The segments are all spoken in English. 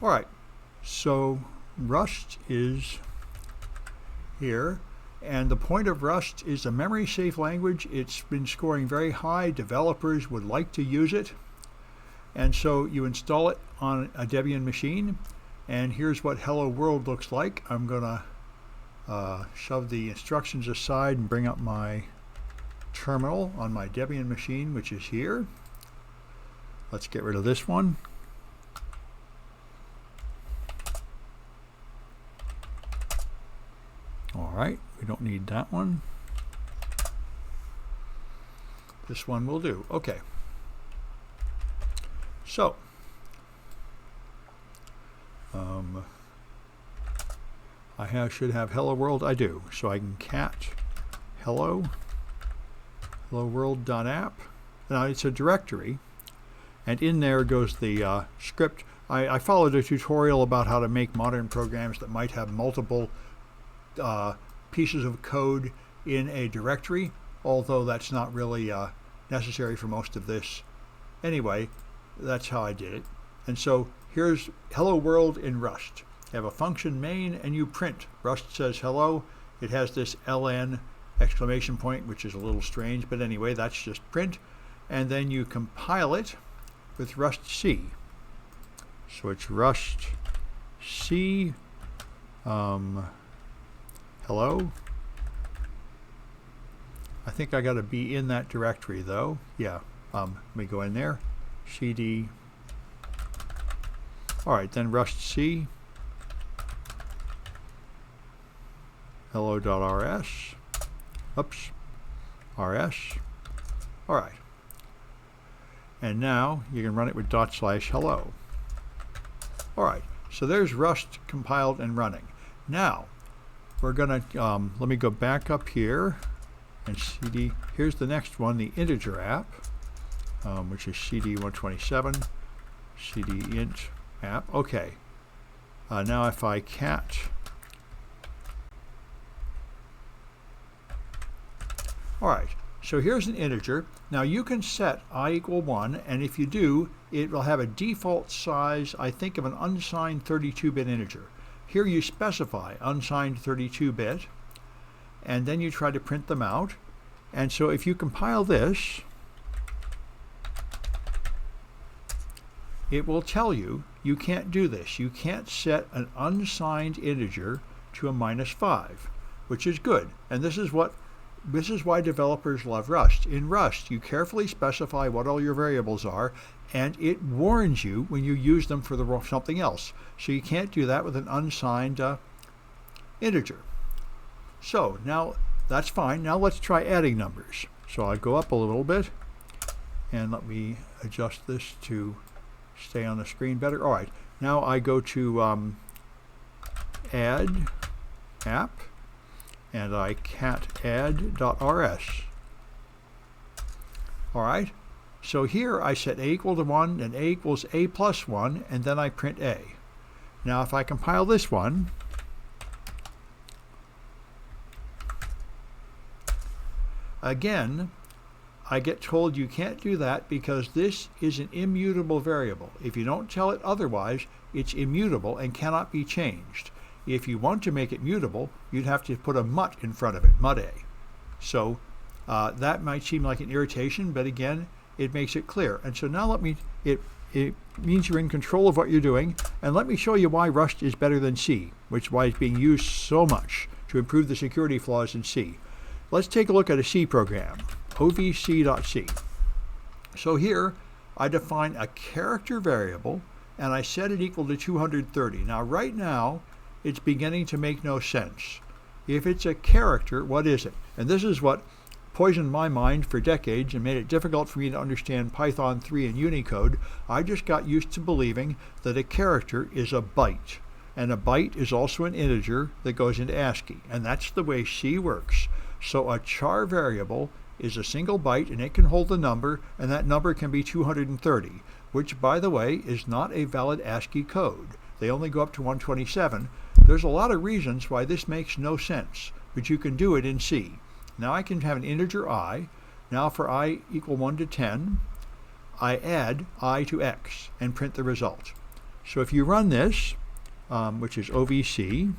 All right, so Rust is here, and the point of Rust is a memory safe language. It's been scoring very high. Developers would like to use it, and so you install it on a Debian machine, and here's what Hello World looks like. I'm gonna shove the instructions aside and bring up my terminal on my Debian machine, which is here. Let's get rid of this one. All right, we don't need that one. This one will do. Okay. So, should have Hello World. I do. So I can cat hello world.app. Now it's a directory, and in there goes the script. I followed a tutorial about how to make modern programs that might have multiple pieces of code in a directory, although that's not really necessary for most of this. Anyway, that's how I did it. And so here's Hello World in Rust. You have a function main and you print. Rust says hello. It has this ln exclamation point, which is a little strange, but anyway, that's just print. And then you compile it with Rust C. So it's Rust C hello. I think I got to be in that directory though. Yeah, let me go in there. cd. All right, then Rust C hello.rs. Oops, rs. All right. And now you can run it with /hello. All right, so there's Rust compiled and running. Now, we're gonna, let me go back up here and cd, here's the next one, the integer app, which is cd127, cd int app. Okay, now if I cat, all right, so here's an integer. Now you can set I equal 1, and if you do, it will have a default size, I think, of an unsigned 32-bit integer. Here you specify unsigned 32-bit, and then you try to print them out. And so if you compile this, it will tell you you can't do this. You can't set an unsigned integer to a -5, which is good. And this is why developers love Rust. In Rust, you carefully specify what all your variables are, and it warns you when you use them for something else. So you can't do that with an unsigned integer. So now that's fine. Now let's try adding numbers. So I'll go up a little bit, and let me adjust this to stay on the screen better. All right, now I go to add app, and I cat add.rs. All right, so here I set a equal to 1 and a equals a plus 1, and then I print a. Now if I compile this one, again, I get told you can't do that because this is an immutable variable. If you don't tell it otherwise, it's immutable and cannot be changed. If you want to make it mutable, you'd have to put a mut in front of it, mut a. So that might seem like an irritation, but again, it makes it clear. And so now it means you're in control of what you're doing, and let me show you why Rust is better than C, why it's being used so much to improve the security flaws in C. Let's take a look at a C program, ovc.c. So here, I define a character variable, and I set it equal to 230. Now right now, it's beginning to make no sense. If it's a character, what is it? And this is what poisoned my mind for decades and made it difficult for me to understand Python 3 and Unicode. I just got used to believing that a character is a byte. And a byte is also an integer that goes into ASCII. And that's the way C works. So a char variable is a single byte, and it can hold a number, and that number can be 230, which, by the way, is not a valid ASCII code. They only go up to 127. There's a lot of reasons why this makes no sense, but you can do it in C. Now I can have an integer I. Now for I equal 1 to 10, I add I to x and print the result. So if you run this, which is OVC,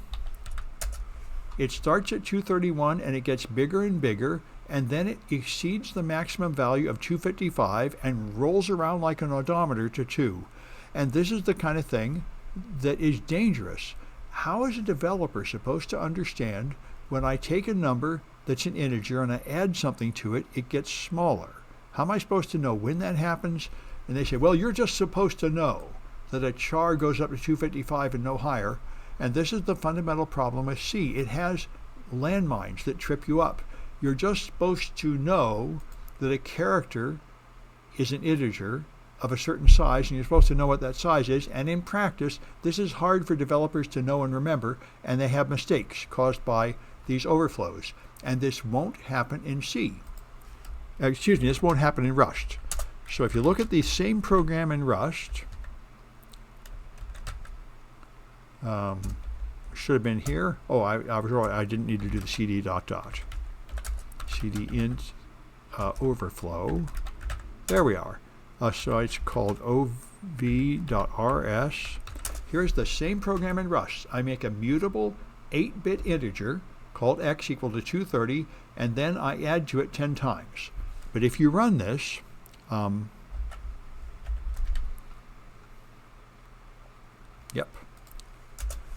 it starts at 231 and it gets bigger and bigger, and then it exceeds the maximum value of 255 and rolls around like an odometer to 2. And this is the kind of thing that is dangerous. How is a developer supposed to understand when I take a number that's an integer and I add something to it, it gets smaller? How am I supposed to know when that happens? And they say, well, you're just supposed to know that a char goes up to 255 and no higher. And this is the fundamental problem with C. It has landmines that trip you up. You're just supposed to know that a character is an integer of a certain size, and you're supposed to know what that size is. And in practice, this is hard for developers to know and remember, and they have mistakes caused by these overflows. And this won't happen in C. This won't happen in Rust. So if you look at the same program in Rust, should have been here. Oh, I was wrong. I didn't need to do the cd ... cd int overflow. There we are. So it's called ov.rs. Here's the same program in Rust. I make a mutable 8-bit integer called x equal to 230, and then I add to it 10 times. But if you run this,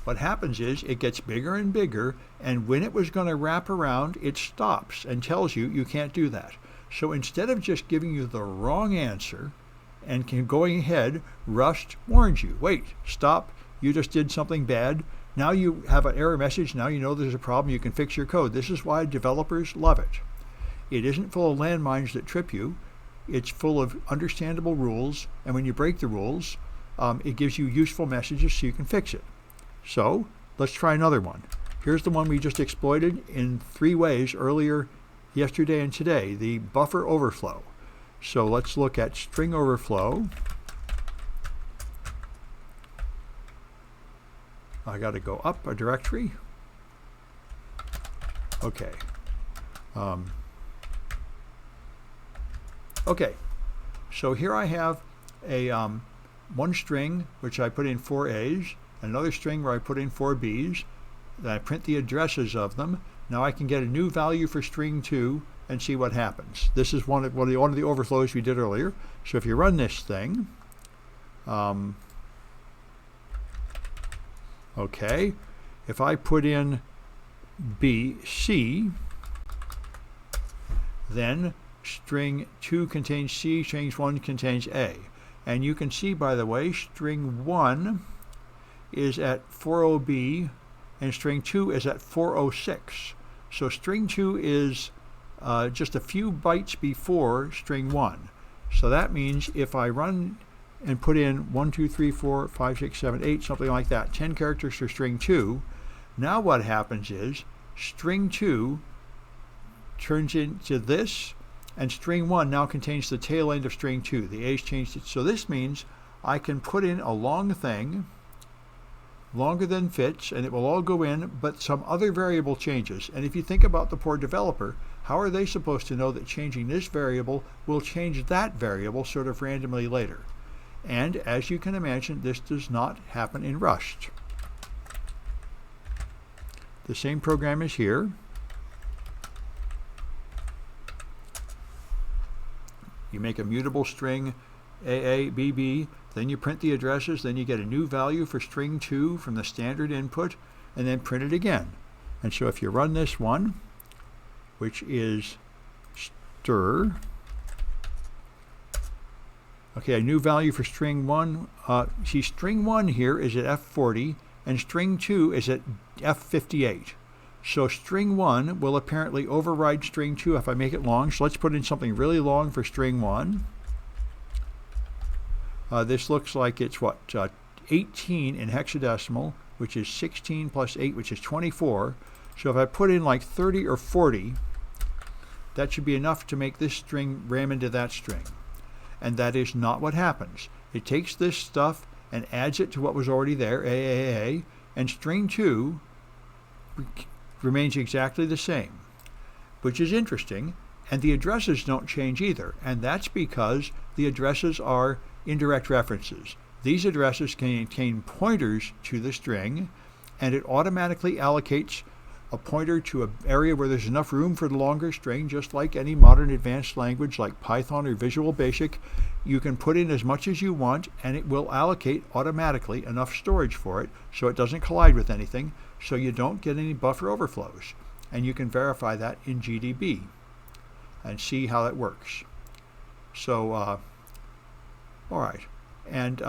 what happens is it gets bigger and bigger, and when it was going to wrap around, it stops and tells you you can't do that. So instead of just giving you the wrong answer and going ahead, Rust warns you, wait, stop, you just did something bad. Now you have an error message, now you know there's a problem, you can fix your code. This is why developers love it. It isn't full of landmines that trip you. It's full of understandable rules, and when you break the rules, it gives you useful messages so you can fix it. So let's try another one. Here's the one we just exploited in 3 ways earlier, yesterday and today, the buffer overflow. So let's look at string overflow. I got to go up a directory. Okay. Okay. So here I have a one string which I put in 4 A's, another string where I put in 4 B's, then I print the addresses of them. Now I can get a new value for string 2 and see what happens. This is one of the overflows we did earlier. So if you run this thing, okay, if I put in B, C, then string 2 contains C, string 1 contains A. And you can see, by the way, string 1 is at 40B and string 2 is at 406. So string 2 is just a few bytes before string 1. So that means if I run and put in 1, 2, 3, 4, 5, 6, 7, 8, something like that, 10 characters for string 2, now what happens is string 2 turns into this, and string 1 now contains the tail end of string 2. The A's changed it. So this means I can put in a long thing, longer than fits, and it will all go in, but some other variable changes. And if you think about the poor developer, how are they supposed to know that changing this variable will change that variable sort of randomly later? And as you can imagine, this does not happen in Rust. The same program is here. You make a mutable string AA, BB, then you print the addresses, then you get a new value for string 2 from the standard input, and then print it again. And so if you run this one, which is stir, okay, a new value for string 1. See, string 1 here is at F40, and string 2 is at F58. So string 1 will apparently override string 2 if I make it long. So let's put in something really long for string 1. This looks like it's what, 18 in hexadecimal, which is 16 plus 8, which is 24. So if I put in like 30 or 40, that should be enough to make this string ram into that string. And that is not what happens. It takes this stuff and adds it to what was already there, AAA, and string 2 remains exactly the same, which is interesting, and the addresses don't change either, and that's because the addresses are indirect references. These addresses contain pointers to the string, and it automatically allocates a pointer to an area where there's enough room for the longer string, just like any modern advanced language like Python or Visual Basic. You can put in as much as you want, and it will allocate automatically enough storage for it so it doesn't collide with anything, so you don't get any buffer overflows. And you can verify that in GDB and see how that works. So, all right. And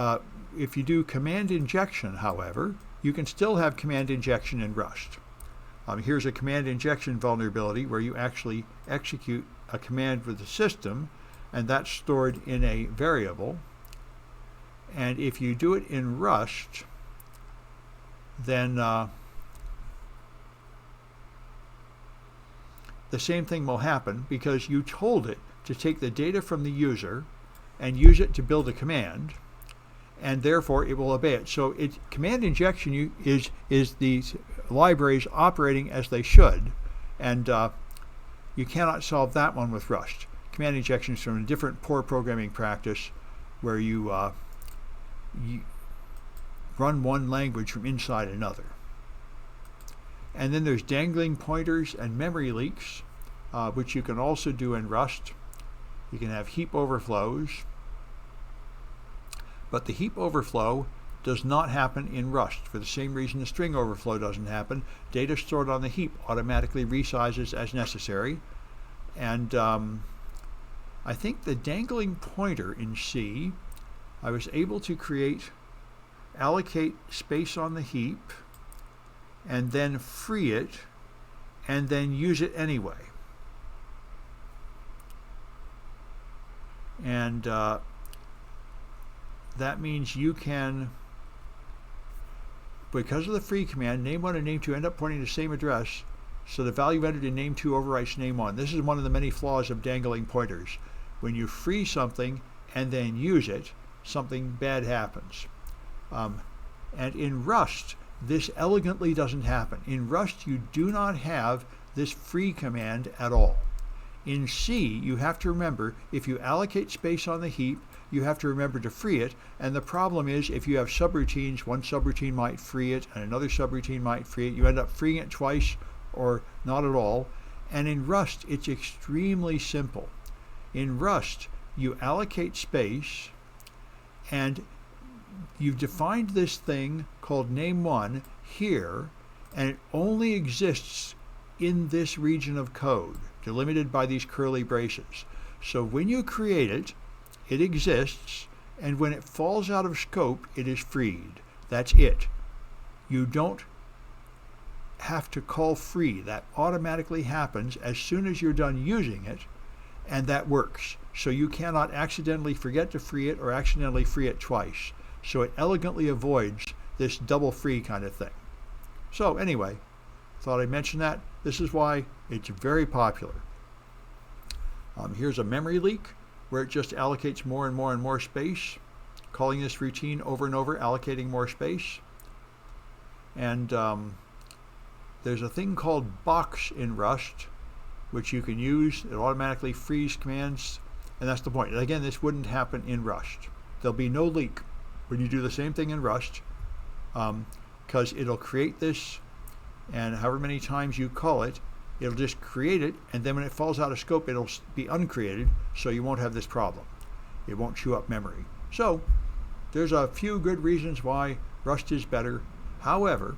if you do command injection, however, you can still have command injection in Rust. Here's a command injection vulnerability where you actually execute a command with the system, and that's stored in a variable. And if you do it in Rust, then the same thing will happen, because you told it to take the data from the user and use it to build a command, and therefore it will obey it. So command injection is these libraries operating as they should, and you cannot solve that one with Rust. Command injection is from a different poor programming practice where you run one language from inside another. And then there's dangling pointers and memory leaks, which you can also do in Rust. You can have heap overflows, but the heap overflow does not happen in Rust for the same reason the string overflow doesn't happen. Data stored on the heap automatically resizes as necessary. And I think the dangling pointer in C, I was able to allocate space on the heap, and then free it, and then use it anyway. And that means you can, because of the free command, name1 and name2 end up pointing to the same address, so the value entered in name2 overwrites name1. This is one of the many flaws of dangling pointers. When you free something and then use it, something bad happens. And in Rust, this elegantly doesn't happen. In Rust, you do not have this free command at all. In C, you have to remember, if you allocate space on the heap, you have to remember to free it. And the problem is, if you have subroutines, one subroutine might free it and another subroutine might free it. You end up freeing it twice or not at all. And in Rust, it's extremely simple. In Rust, you allocate space, and you've defined this thing called name1 here, and it only exists in this region of code, delimited by these curly braces. So when you create it, it exists, and when it falls out of scope, it is freed. That's it. You don't have to call free. That automatically happens as soon as you're done using it, and that works. So you cannot accidentally forget to free it or accidentally free it twice. So it elegantly avoids this double free kind of thing. So anyway, thought I'd mention that. This is why it's very popular. Here's a memory leak where it just allocates more and more and more space, calling this routine over and over, allocating more space. And there's a thing called box in Rust, which you can use. It automatically frees commands, and that's the point. And again, this wouldn't happen in Rust. There'll be no leak when you do the same thing in Rust, because it'll create this, and however many times you call it, it'll just create it, and then when it falls out of scope, it'll be uncreated, so you won't have this problem. It won't chew up memory. So there's a few good reasons why Rust is better. However,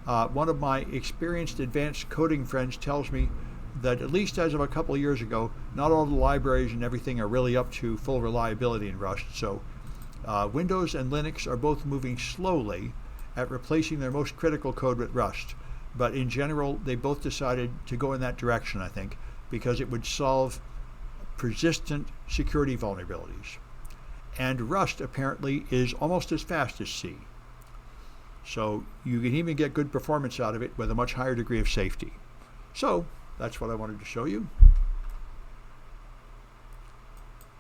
one of my experienced advanced coding friends tells me that at least as of a couple of years ago, not all the libraries and everything are really up to full reliability in Rust. So Windows and Linux are both moving slowly at replacing their most critical code with Rust. But in general, they both decided to go in that direction, I think, because it would solve persistent security vulnerabilities. And Rust apparently is almost as fast as C. So you can even get good performance out of it with a much higher degree of safety. So that's what I wanted to show you.